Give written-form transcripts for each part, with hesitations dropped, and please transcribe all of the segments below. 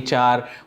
HR,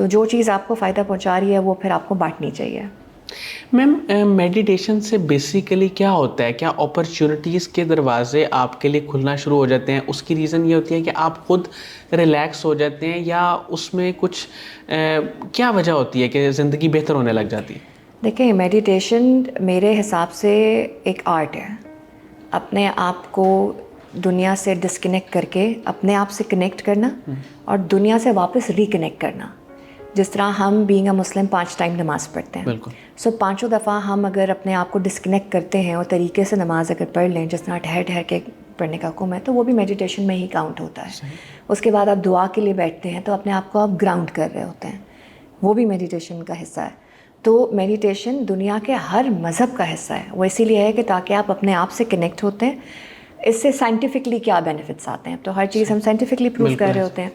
تو جو چیز آپ کو فائدہ پہنچا رہی ہے وہ پھر آپ کو بانٹنی چاہیے. میم میڈیٹیشن سے بیسیکلی کیا ہوتا ہے؟ کیا اپرچونیٹیز کے دروازے آپ کے لیے کھلنا شروع ہو جاتے ہیں؟ اس کی ریزن یہ ہوتی ہے کہ آپ خود ریلیکس ہو جاتے ہیں، یا اس میں کچھ کیا وجہ ہوتی ہے کہ زندگی بہتر ہونے لگ جاتی ہے؟ دیکھیں، میڈیٹیشن میرے حساب سے ایک آرٹ ہے. اپنے آپ کو دنیا سے ڈسکنیکٹ کر کے اپنے آپ سے کنیکٹ کرنا اور دنیا سے واپس ریکنیکٹ کرنا. جس طرح ہم بینگ اے مسلم 5 ٹائم نماز پڑھتے ہیں. بالکل. سو 5 دفعہ ہم اگر اپنے آپ کو ڈسکنیکٹ کرتے ہیں اور طریقے سے نماز اگر پڑھ لیں جس طرح ٹھہر ٹھہر کے پڑھنے کا حکم ہے، تو وہ بھی میڈیٹیشن میں ہی کاؤنٹ ہوتا ہے. اس کے بعد آپ دعا کے لیے بیٹھتے ہیں تو اپنے آپ کو آپ گراؤنڈ کر رہے ہوتے ہیں، وہ بھی میڈیٹیشن کا حصہ ہے. تو میڈیٹیشن دنیا کے ہر مذہب کا حصہ ہے. وہ اسی لیے ہے کہ تاکہ آپ اپنے آپ سے کنیکٹ ہوتے ہیں. اس سے سائنٹیفکلی کیا بینیفٹس آتے ہیں، تو ہر چیز ہم سائنٹیفکلی پروف کر رہے ہوتے ہیں.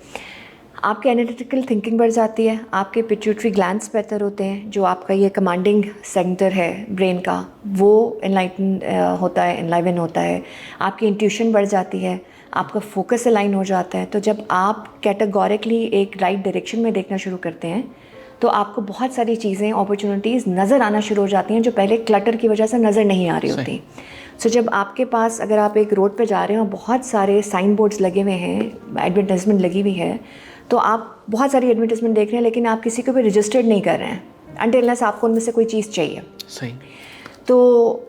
آپ کے انالیٹیکل تھنکنگ بڑھ جاتی ہے، آپ کے پیٹیوٹری گلینڈز بہتر ہوتے ہیں، جو آپ کا یہ کمانڈنگ سینٹر ہے برین کا، وہ انلائون ہوتا ہے. آپ کی انٹیوشن بڑھ جاتی ہے، آپ کا فوکس الائن ہو جاتا ہے. تو جب آپ کیٹیگوریکلی ایک رائٹ ڈائریکشن میں دیکھنا شروع کرتے ہیں تو آپ کو بہت ساری چیزیں، اپرچونیٹیز نظر آنا شروع ہو جاتی ہیں جو پہلے کلٹر کی وجہ سے نظر نہیں آ رہی ہوتی. سو جب آپ کے پاس، اگر آپ ایک روڈ پہ جا رہے ہیں اور بہت سارے سائن بورڈز لگے ہوئے ہیں، ایڈورٹائزمنٹ لگی ہوئی ہے، تو آپ بہت ساری ایڈورٹائزمنٹ دیکھ رہے ہیں لیکن آپ کسی کو بھی رجسٹرڈ نہیں کر رہے ہیں انٹل انلیس آپ کو ان میں سے کوئی چیز چاہیے. صحیح. تو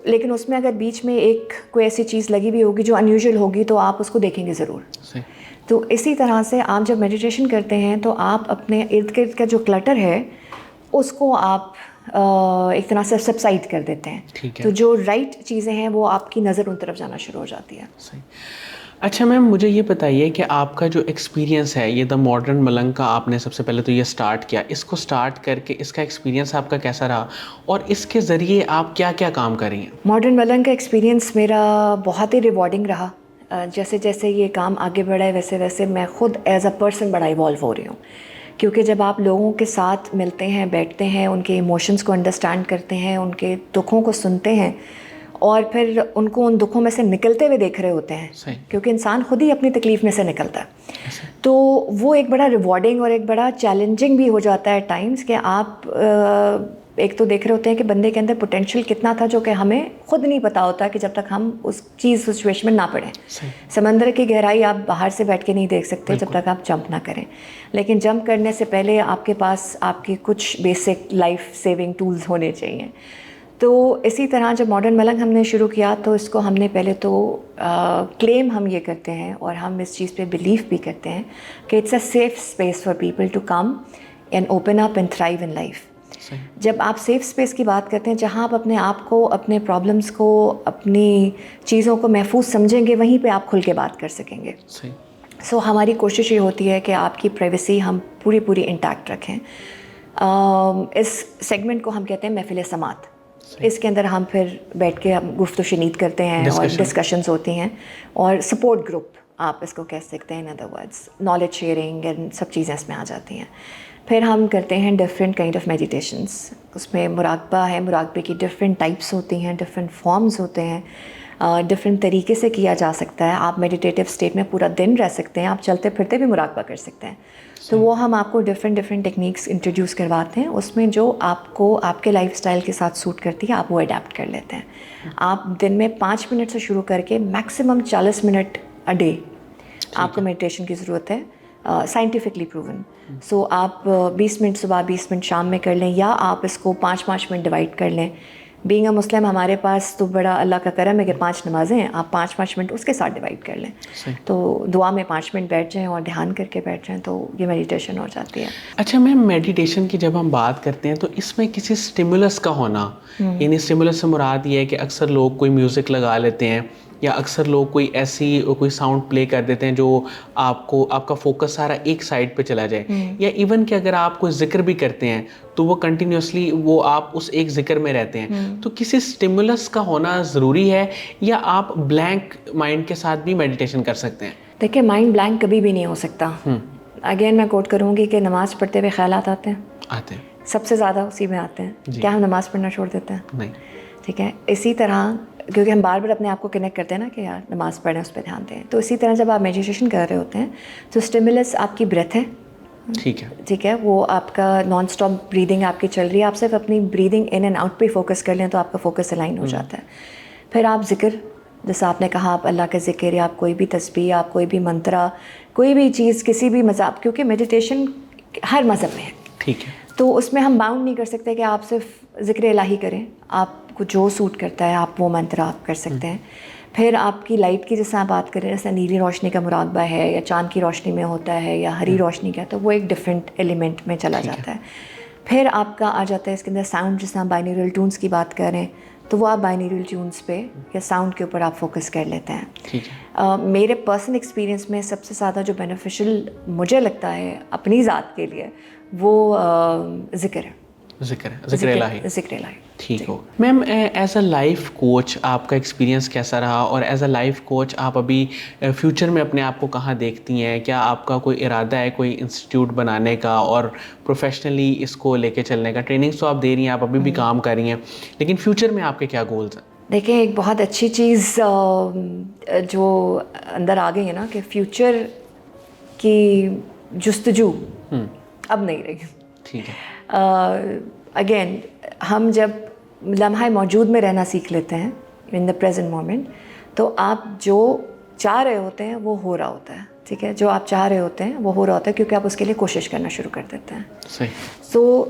لیکن اس میں اگر بیچ میں کوئی ایسی چیز لگی ہوئی ہوگی جو انیوژل ہوگی تو آپ اس کو دیکھیں گے ضرور. صحیح. تو اسی طرح سے آپ جب میڈیٹیشن کرتے ہیں تو آپ اپنے ارد گرد کا جو کلٹر ہے اس کو آپ ایک طرح سے سبسائڈ کر دیتے ہیں. ٹھیک ہے. تو جو رائٹ چیزیں ہیں وہ آپ کی نظر ان طرف جانا شروع ہو جاتی ہے. صحیح. اچھا میم، مجھے یہ بتائیے کہ آپ کا جو ایکسپیرینس ہے، یہ دا ماڈرن ملنگ کا آپ نے سب سے پہلے تو یہ سٹارٹ کیا، اس کو سٹارٹ کر کے اس کا ایکسپیرینس آپ کا کیسا رہا، اور اس کے ذریعے آپ کیا کیا کام کر رہی ہیں؟ ماڈرن ملنگ کا ایکسپیرینس میرا بہت ہی ریوارڈنگ رہا. جیسے جیسے یہ کام آگے بڑھا ہے ویسے ویسے میں خود ایز اے پرسن بڑا ایوالو ہو رہی ہوں. کیونکہ جب آپ لوگوں کے ساتھ ملتے ہیں، بیٹھتے ہیں، ان کے ایموشنز کو انڈرسٹینڈ کرتے ہیں، ان کے دکھوں کو سنتے ہیں اور پھر ان کو ان دکھوں میں سے نکلتے ہوئے دیکھ رہے ہوتے ہیں، کیونکہ انسان خود ہی اپنی تکلیف میں سے نکلتا ہے، تو وہ ایک بڑا ریوارڈنگ اور ایک بڑا چیلنجنگ بھی ہو جاتا ہے ایٹ ٹائمس کہ آپ ایک تو دیکھ رہے ہوتے ہیں کہ بندے کے اندر پوٹینشیل کتنا تھا جو کہ ہمیں خود نہیں پتا ہوتا کہ جب تک ہم اس سچویشن میں نہ پڑیں. سمندر کی گہرائی آپ باہر سے بیٹھ کے نہیں دیکھ سکتے جب تک آپ جمپ نہ کریں، لیکن جمپ کرنے سے پہلے آپ کے پاس آپ کے کچھ بیسک لائف سیونگ ٹولز ہونے چاہیے. تو اسی طرح جب ماڈرن ملنگ ہم نے شروع کیا تو اس کو ہم نے پہلے تو کلیم ہم یہ کرتے ہیں اور ہم اس چیز پہ بلیف بھی کرتے ہیں کہ it's a safe space for people to come and open up and thrive in life. جب آپ سیف اسپیس کی بات کرتے ہیں جہاں آپ اپنے آپ کو، اپنے پرابلمس کو، اپنی چیزوں کو محفوظ سمجھیں گے، وہیں پہ آپ کھل کے بات کر سکیں گے. سو ہماری کوشش یہ ہوتی ہے کہ آپ کی پرائیویسی ہم پوری انٹیکٹ رکھیں. اس سیگمنٹ کو ہم کہتے ہیں محفل سماعت. اس کے اندر ہم پھر بیٹھ کے ہم گفت و شنید کرتے ہیں اور ڈسکشنز ہوتی ہیں اور سپورٹ گروپ آپ اس کو کہہ سکتے ہیں. In other words knowledge sharing and سب چیزیں اس میں آ جاتی ہیں. پھر ہم کرتے ہیں ڈفرینٹ کائنڈ آف میڈیٹیشنس. اس میں مراقبہ ہے، مراقبے کی ڈفرینٹ ٹائپس ہوتی ہیں، ڈفرینٹ فارمز ہوتے ہیں، ڈفرینٹ طریقے سے کیا جا سکتا ہے. آپ میڈیٹیٹیو اسٹیٹ میں پورا دن رہ سکتے ہیں، آپ چلتے پھرتے بھی مراقبہ کر سکتے ہیں. تو وہ ہم آپ کو ڈفرینٹ ٹیکنیکس انٹروڈیوس کرواتے ہیں. اس میں جو آپ کو آپ کے لائف اسٹائل کے ساتھ سوٹ کرتی ہے آپ وہ اڈیپٹ کر لیتے ہیں. آپ دن میں 5 منٹ سے شروع کر کے میکسیمم 40 منٹ اے ڈے آپ کو میڈیٹیشن کی ضرورت ہے، سائنٹیفکلی پروون. سو آپ 20 منٹ صبح، 20 منٹ شام میں کر لیں، یا آپ اس کو 5 منٹ ڈیوائڈ کر لیں. بینگ اے مسلم ہمارے پاس تو بڑا اللہ کا کرم ہے کہ 5 نمازیں ہیں، آپ 5 منٹ اس کے ساتھ ڈیوائڈ کر لیں. تو دعا میں 5 منٹ بیٹھ جائیں اور دھیان کر کے بیٹھ جائیں تو یہ میڈیٹیشن ہو جاتی ہے. اچھا میم، میڈیٹیشن کی جب ہم بات کرتے ہیں تو اس میں کسی اسٹیمولس کا ہونا، یعنی اسٹیمولس سے مراد یہ ہے کہ اکثر لوگ کوئی میوزک لگا لیتے ہیں یا اکثر لوگ کوئی ساؤنڈ پلے کر دیتے ہیں جو آپ کا فوکس سارا ایک سائڈ پہ چلا جائے، یا ایون کہ اگر آپ کوئی ذکر بھی کرتے ہیں تو وہ کنٹینیوسلی وہ آپ اس ایک ذکر میں رہتے ہیں. تو کسی اسٹیمولس کا ہونا ضروری ہے یا آپ بلینک مائنڈ کے ساتھ بھی میڈیٹیشن کر سکتے ہیں؟ دیکھیں، مائنڈ بلینک کبھی بھی نہیں ہو سکتا. اگین میں کوٹ کروں گی کہ نماز پڑھتے ہوئے خیالات آتے ہیں، سب سے زیادہ اسی میں آتے ہیں. کیا ہم نماز پڑھنا چھوڑ دیتے ہیں؟ نہیں. ٹھیک ہے. اسی طرح کیونکہ ہم بار بار اپنے آپ کو کنیکٹ کرتے ہیں نا کہ یار نماز پڑھیں، اس پہ دھیان دیں. تو اسی طرح جب آپ میڈیٹیشن کر رہے ہوتے ہیں تو اسٹیمولس آپ کی بریتھ ہے، ٹھیک ہے. ٹھیک ہے, وہ آپ کا نان اسٹاپ بریدنگ آپ کی چل رہی ہے, آپ صرف اپنی بریدنگ ان اینڈ آؤٹ پہ فوکس کر لیں تو آپ کا فوکس الائن ہو جاتا ہے. پھر آپ ذکر, جیسے آپ نے کہا, آپ اللہ کا ذکر یا آپ کوئی بھی تسبیح, آپ کوئی بھی منترا, کوئی بھی چیز, کسی بھی مذہب, کیونکہ میڈیٹیشن ہر مذہب میں ہے. ٹھیک ہے. تو اس میں ہم باؤنڈ نہیں کر سکتے کہ آپ صرف ذکر الہی کریں, آپ کو جو سوٹ کرتا ہے آپ وہ منترا آپ کر سکتے ہیں. پھر آپ کی لائٹ کی جیسے آپ بات کریں, جیسے نیلی روشنی کا مراقبہ ہے یا چاند کی روشنی میں ہوتا ہے یا ہری روشنی کا, تو وہ ایک ڈفرینٹ ایلیمنٹ میں چلا جاتا ہے. پھر آپ کا آ جاتا ہے اس کے اندر ساؤنڈ, جس طرح بائنیرل ٹونس کی بات کریں تو وہ آپ بائنیرل ٹیونس پہ یا ساؤنڈ کے اوپر آپ فوکس کر لیتے ہیں. ٹھیک ہے. میرے پرسنل ایکسپیرینس میں سب سے زیادہ جو بینیفیشل مجھے لگتا ہے اپنی ذات کے لیے وہ ذکر ہے. ذکر الہی. ذکر الہی. ٹھیک ہو. میم, ایز اے لائف کوچ آپ کا ایکسپیرینس کیسا رہا, اور ایز اے لائف کوچ آپ ابھی فیوچر میں اپنے آپ کو کہاں دیکھتی ہیں؟ کیا آپ کا کوئی ارادہ ہے کوئی انسٹیٹیوٹ بنانے کا اور پروفیشنلی اس کو لے کے چلنے کا؟ ٹریننگس تو آپ دے رہی ہیں, آپ ابھی بھی کام کر رہی ہیں, لیکن فیوچر میں آپ کے کیا گولز ہیں؟ دیکھیں, ایک بہت اچھی چیز جو اندر آ گئی ہے نا کہ فیوچر کی جستجو اب نہیں رہی. ٹھیک ہے. اگین ہم جب لمحہ موجود میں رہنا سیکھ لیتے ہیں ان دا پریزنٹ مومنٹ, تو آپ جو چاہ رہے ہوتے ہیں وہ ہو رہا ہوتا ہے. ٹھیک ہے, جو آپ چاہ رہے ہوتے ہیں وہ ہو رہا ہوتا ہے کیونکہ آپ اس کے لیے کوشش کرنا شروع کر دیتے ہیں. صحیح. So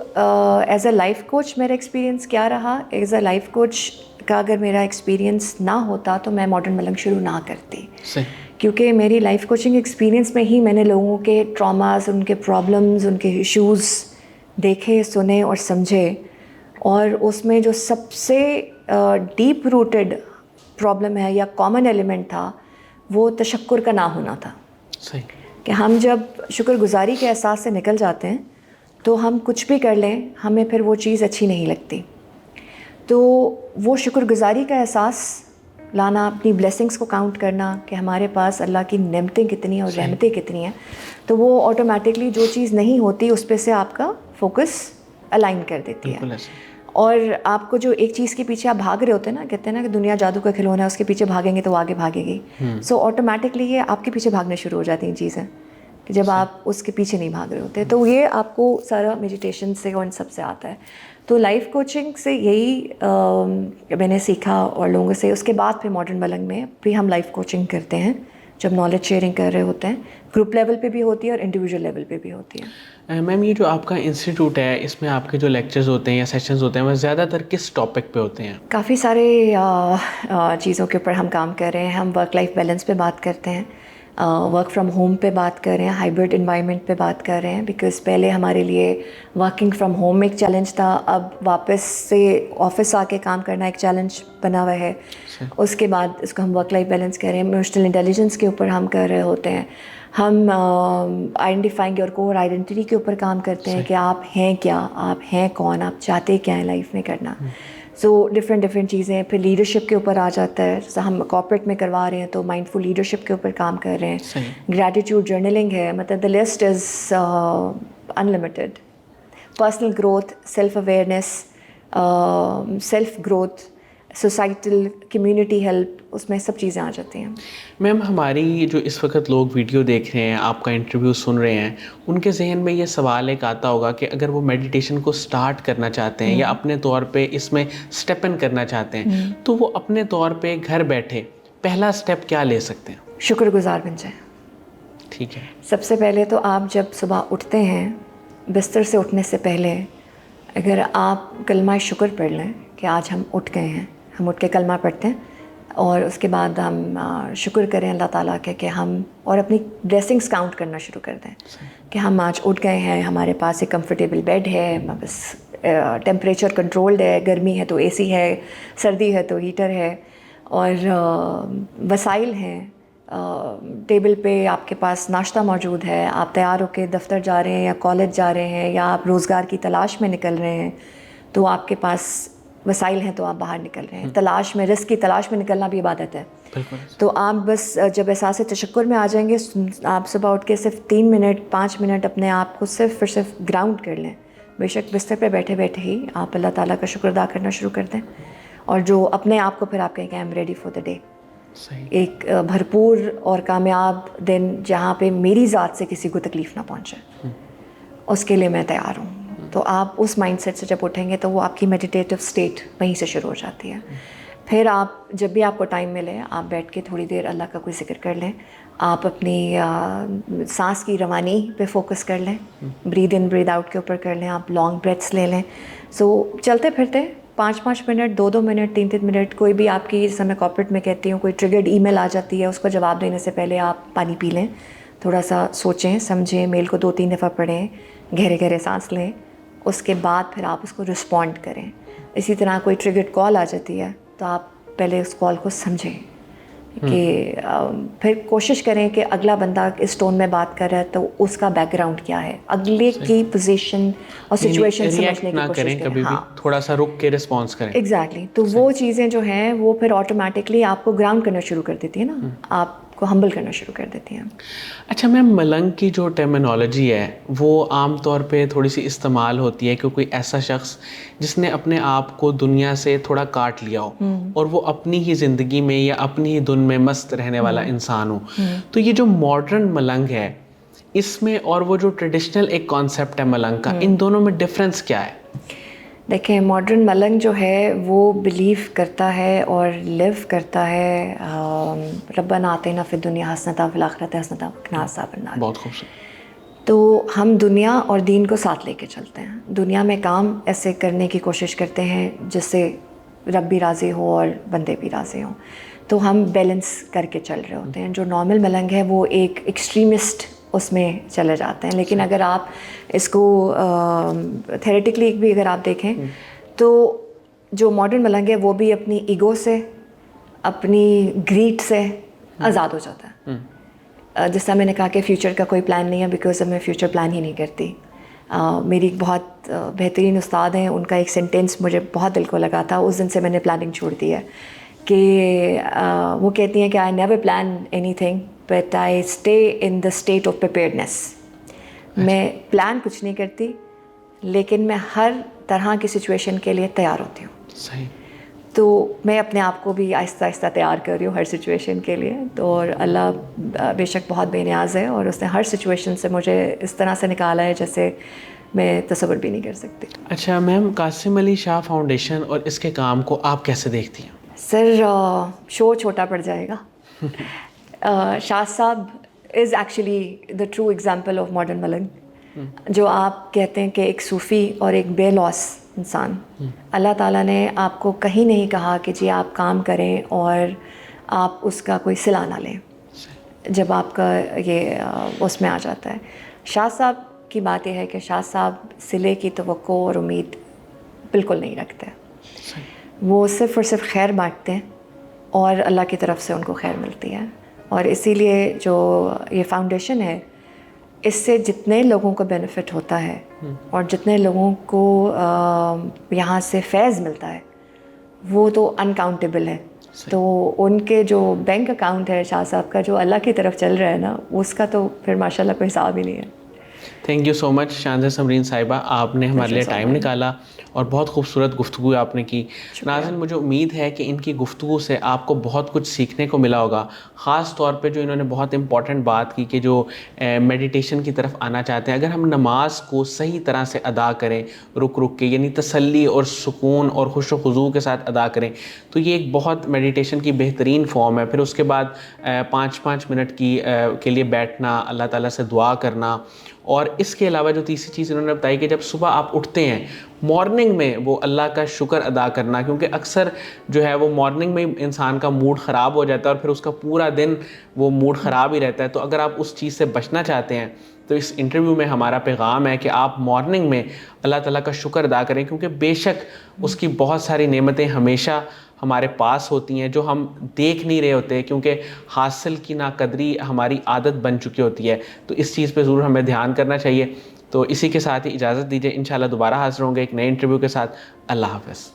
as a life coach میرا ایکسپیرینس کیا رہا؟ ایز اے لائف کوچ کا اگر میرا ایکسپیرینس نہ ہوتا تو میں ماڈرن ملنگ شروع نہ کرتی. صحیح. کیونکہ میری لائف کوچنگ ایکسپیرینس میں ہی میں نے لوگوں کے ٹراماز, ان کے پرابلمز, ان کے ایشوز دیکھے, سنے اور سمجھے, اور اس میں جو سب سے ڈیپ روٹڈ پرابلم ہے یا کامن ایلیمنٹ تھا وہ تشکر کا نہ ہونا تھا. صحیح. کہ ہم جب شکر گزاری کے احساس سے نکل جاتے ہیں تو ہم کچھ بھی کر لیں ہمیں پھر وہ چیز اچھی نہیں لگتی. تو وہ شکر گزاری کا احساس لانا, اپنی بلیسنگس کو کاؤنٹ کرنا کہ ہمارے پاس اللہ کی نعمتیں کتنی ہیں اور رحمتیں کتنی ہیں, تو وہ آٹومیٹکلی جو چیز نہیں ہوتی اس پہ سے آپ کا فوکس الائن کر دیتی ہے. اور آپ کو جو ایک چیز کے پیچھے آپ بھاگ رہے ہوتے ہیں نا, کہتے ہیں نا کہ دنیا جادو کا کھلونا ہے, اس کے پیچھے بھاگیں گے تو وہ آگے بھاگے گی. سو آٹومیٹکلی یہ آپ کے پیچھے بھاگنا شروع ہو جاتی ہیں چیزیں کہ جب آپ اس کے پیچھے نہیں بھاگ رہے ہوتے. تو یہ آپ کو سارا میڈیٹیشن سے اور ان سب سے آتا ہے. تو لائف کوچنگ سے یہی میں نے سیکھا اور لوگوں سے. اس کے بعد پھر ماڈرن ملنگ میں بھی ہم لائف کوچنگ کرتے ہیں جب نالج شیئرنگ کر رہے ہوتے ہیں. گروپ لیول پہ بھی ہوتی ہے اور انڈیویجول لیول پہ بھی ہوتی ہے. میم, یہ جو آپ کا انسٹیٹیوٹ ہے اس میں آپ کے جو لیکچرز ہوتے ہیں یا سیشنز ہوتے ہیں وہ زیادہ تر کس ٹاپک پہ ہوتے ہیں؟ کافی سارے چیزوں کے اوپر ہم کام کر رہے ہیں. ہم ورک لائف بیلنس پہ بات کرتے ہیں, ورک فرام ہوم پہ بات کر رہے ہیں, ہائبرڈ انوائرمنٹ پہ بات کر رہے ہیں. بیکاز پہلے ہمارے لیے ورکنگ فرام ہوم ایک چیلنج تھا, اب واپس سے آفس آ کے کام کرنا ایک چیلنج بنا ہوا ہے. اس کے بعد اس کو ہم ورک لائف بیلنس کر رہے ہیں. ایموشنل انٹیلیجنس کے اوپر ہم کر رہے ہوتے ہیں. ہم آئیڈینٹیفائنگ یور کور آئیڈینٹی کے اوپر کام کرتے ہیں کہ آپ ہیں کیا, آپ ہیں کون, آپ چاہتے کیا ہیں لائف میں کرنا. سو ڈفرینٹ چیزیں. پھر لیڈرشپ کے اوپر آ جاتا ہے, جیسے ہم کارپوریٹ میں کروا رہے ہیں تو مائنڈ فل لیڈرشپ کے اوپر کام کر رہے ہیں. گریٹیٹیوڈ جرنلنگ ہے, مطلب the list is unlimited. Personal growth, self awareness, self growth, societal community help, اس میں سب چیزیں آ جاتی ہیں. میم, ہماری جو اس وقت لوگ ویڈیو دیکھ رہے ہیں, آپ کا انٹرویو سن رہے ہیں, ان کے ذہن میں یہ سوال ایک آتا ہوگا کہ اگر وہ میڈیٹیشن کو سٹارٹ کرنا چاہتے ہیں یا اپنے طور پہ اس میں اسٹیپ ان کرنا چاہتے ہیں تو وہ اپنے طور پہ گھر بیٹھے پہلا اسٹیپ کیا لے سکتے ہیں؟ شکر گزار بن جائیں. ٹھیک ہے. سب سے پہلے تو آپ جب صبح اٹھتے ہیں, بستر سے اٹھنے سے پہلے اگر آپ کلمہ شکر پڑھ لیں کہ آج ہم اٹھ گئے ہیں, ہم اٹھ کے کلمہ پڑھتے ہیں اور اس کے بعد ہم شکر کریں اللہ تعالیٰ کے کہ ہم, اور اپنی بلیسنگس کاؤنٹ کرنا شروع کر دیں کہ ہم آج اٹھ گئے ہیں, ہمارے پاس ایک کمفرٹیبل بیڈ ہے, بس ٹیمپریچر کنٹرولڈ ہے, گرمی ہے تو اے سی ہے, سردی ہے تو ہیٹر ہے, اور وسائل ہیں, ٹیبل پہ آپ کے پاس ناشتہ موجود ہے, آپ تیار ہو کے دفتر جا رہے ہیں یا کالج جا رہے ہیں یا آپ روزگار کی تلاش میں نکل رہے ہیں تو آپ کے پاس وسائل ہیں تو آپ باہر نکل رہے ہیں. تلاش میں, رزق کی تلاش میں نکلنا بھی عبادت ہے. تو آپ بس جب احساس تشکر میں آ جائیں گے, آپ صبح اٹھ کے صرف 3 منٹ 5 منٹ اپنے آپ کو صرف اور صرف گراؤنڈ کر لیں. بے شک بستر پہ بیٹھے بیٹھے ہی آپ اللہ تعالیٰ کا شکر ادا کرنا شروع کر دیں, اور جو اپنے آپ کو پھر آپ کہیں کہ I am ready for the day. ایک بھرپور اور کامیاب دن جہاں پہ میری ذات سے کسی کو تکلیف نہ پہنچے. اس کے لیے میں تیار ہوں. تو آپ اس مائنڈ سیٹ سے جب اٹھیں گے تو وہ آپ کی میڈیٹیٹو اسٹیٹ وہیں سے شروع ہو جاتی ہے. پھر آپ جب بھی آپ کو ٹائم ملے آپ بیٹھ کے تھوڑی دیر اللہ کا کوئی ذکر کر لیں. آپ اپنی سانس کی روانی پہ فوکس کر لیں. برید ان برید آؤٹ کے اوپر کر لیں. آپ لانگ بریتھس لے لیں. سو چلتے پھرتے 5 منٹ 2 منٹ 3 منٹ کوئی بھی آپ کی، جیسے میں کارپوریٹ میں کہتی ہوں، کوئی ٹریگرڈ ای میل آ جاتی ہے اس کو جواب دینے سے پہلے آپ پانی پی لیں. تھوڑا سا سوچیں سمجھیں، میل کو 2-3 دفعہ پڑھیں، گہرے سانس لیں. اس کے بعد پھر آپ اس کو رسپونڈ کریں. اسی طرح کوئی ٹریگرڈ کال آ جاتی ہے تو آپ پہلے اس کال کو سمجھیں کہ پھر کوشش کریں کہ اگلا بندہ اس ٹون میں بات کر رہا ہے تو اس کا بیک گراؤنڈ کیا ہے، اگلے کی پوزیشن اور سچویشن سمجھنے کی کوشش کریں. کبھی بھی تھوڑا سا رک کے رسپانس کریں. ایگزیکٹلی. تو وہ چیزیں جو ہیں وہ پھر آٹومیٹکلی آپ کو گراؤنڈ کرنا شروع کر دیتی ہے نا، آپ کو ہمبل کرنا شروع کر دیتی ہیں. اچھا میم، ملنگ کی جو ٹرمینالوجی ہے وہ عام طور پہ تھوڑی سی استعمال ہوتی ہے کہ کوئی ایسا شخص جس نے اپنے آپ کو دنیا سے تھوڑا کاٹ لیا ہو اور وہ اپنی ہی زندگی میں یا اپنی ہی دھن میں مست رہنے والا انسان ہو. تو یہ جو ماڈرن ملنگ ہے اس میں اور وہ جو ٹریڈیشنل ایک کانسیپٹ ہے ملنگ کا، ان دونوں میں ڈفرینس کیا ہے؟ دیکھیں، ماڈرن ملنگ جو ہے وہ بلیو کرتا ہے اور لیو کرتا ہے ربنا آتنا فی الدنیا حسنۃ وفی الآخرۃ حسنۃ وقنا عذاب النار. بہت خوبصورت. تو ہم دنیا اور دین کو ساتھ لے کے چلتے ہیں. دنیا میں کام ایسے کرنے کی کوشش کرتے ہیں جس سے رب بھی راضی ہو اور بندے بھی راضی ہوں. تو ہم بیلنس کر کے چل رہے ہوتے ہیں. جو نارمل ملنگ ہے وہ ایک ایکسٹریمسٹ اس میں چلے جاتے ہیں. لیکن اگر آپ اس کو تھیوریٹکلی بھی اگر آپ دیکھیں تو جو ماڈرن ملنگ ہے وہ بھی اپنی ایگو سے، اپنی گریڈ سے آزاد ہو جاتا ہے. جس طرح میں نے کہا کہ فیوچر کا کوئی پلان نہیں ہے، بیکاز میں فیوچر پلان ہی نہیں کرتی. میری ایک بہت بہترین استاد ہیں، ان کا ایک سینٹینس مجھے بہت دل کو لگا تھا. اس دن سے میں نے پلاننگ چھوڑ دی ہے کہ وہ کہتی ہیں کہ I never plan any thing but I stay in the state of preparedness. میں پلان کچھ نہیں کرتی لیکن میں ہر طرح کی سچویشن کے لیے تیار ہوتی ہوں. صحیح. تو میں اپنے آپ کو بھی آہستہ آہستہ تیار کر رہی ہوں ہر سچویشن کے لیے. تو اور اللہ بے شک بہت بے نیاز ہے اور اس نے ہر سچویشن سے مجھے اس طرح سے نکالا ہے جیسے میں تصور بھی نہیں کر سکتی. اچھا میم، قاسم علی شاہ فاؤنڈیشن اور اس کے کام کو آپ کیسے دیکھتی ہیں؟ سر شو چھوٹا پڑ جائے گا. شاہ صاحب is actually the true example of modern ملنگ. جو آپ کہتے ہیں کہ ایک صوفی اور ایک بے لوس انسان، اللہ تعالیٰ نے آپ کو کہیں نہیں کہا کہ جی آپ کام کریں اور آپ اس کا کوئی صلہ نہ لیں جب آپ کا یہ اس میں آ جاتا ہے. شاہ صاحب کی بات یہ ہے کہ شاہ صاحب صلے کی توقع اور امید بالکل نہیں رکھتے. وہ صرف اور صرف خیر بانٹتے ہیں اور اللہ کی طرف سے ان کو خیر ملتی ہے. اور اسی لیے جو یہ فاؤنڈیشن ہے اس سے جتنے لوگوں کو بینیفٹ ہوتا ہے اور جتنے لوگوں کو یہاں سے فیض ملتا ہے وہ تو انکاؤنٹیبل ہے. تو ان کے جو بینک اکاؤنٹ ہے شاہ صاحب کا جو اللہ کی طرف چل رہا ہے نا، اس کا تو پھر ماشاء اللہ کوئی حساب ہی نہیں ہے. تھینک یو سو مچ شانزہ سمرین صاحبہ، آپ نے ہمارے لیے ٹائم نکالا اور بہت خوبصورت گفتگو آپ نے کی. ناظرین، مجھے امید ہے کہ ان کی گفتگو سے آپ کو بہت کچھ سیکھنے کو ملا ہوگا. خاص طور پہ جو انہوں نے بہت امپورٹنٹ بات کی کہ جو میڈیٹیشن کی طرف آنا چاہتے ہیں، اگر ہم نماز کو صحیح طرح سے ادا کریں رک کے، یعنی تسلی اور سکون اور خوش و خضوع کے ساتھ ادا کریں، تو یہ ایک بہت میڈیٹیشن کی بہترین فارم ہے. پھر اس کے بعد 5 منٹ کے لیے بیٹھنا، اللہ تعالیٰ سے دعا کرنا. اور اس کے علاوہ جو تیسری چیز انہوں نے بتائی کہ جب صبح آپ اٹھتے ہیں مارننگ میں وہ اللہ کا شکر ادا کرنا، کیونکہ اکثر جو ہے وہ مارننگ میں انسان کا موڈ خراب ہو جاتا ہے اور پھر اس کا پورا دن وہ موڈ خراب ہی رہتا ہے. تو اگر آپ اس چیز سے بچنا چاہتے ہیں تو اس انٹرویو میں ہمارا پیغام ہے کہ آپ مارننگ میں اللہ تعالیٰ کا شکر ادا کریں، کیونکہ بے شک اس کی بہت ساری نعمتیں ہمیشہ ہمارے پاس ہوتی ہیں جو ہم دیکھ نہیں رہے ہوتے، کیونکہ حاصل کی ناقدری ہماری عادت بن چکی ہوتی ہے. تو اس چیز پہ ضرور ہمیں دھیان کرنا چاہیے. تو اسی کے ساتھ ہی اجازت دیجیے، انشاءاللہ دوبارہ حاضر ہوں گے ایک نئے انٹرویو کے ساتھ. اللہ حافظ.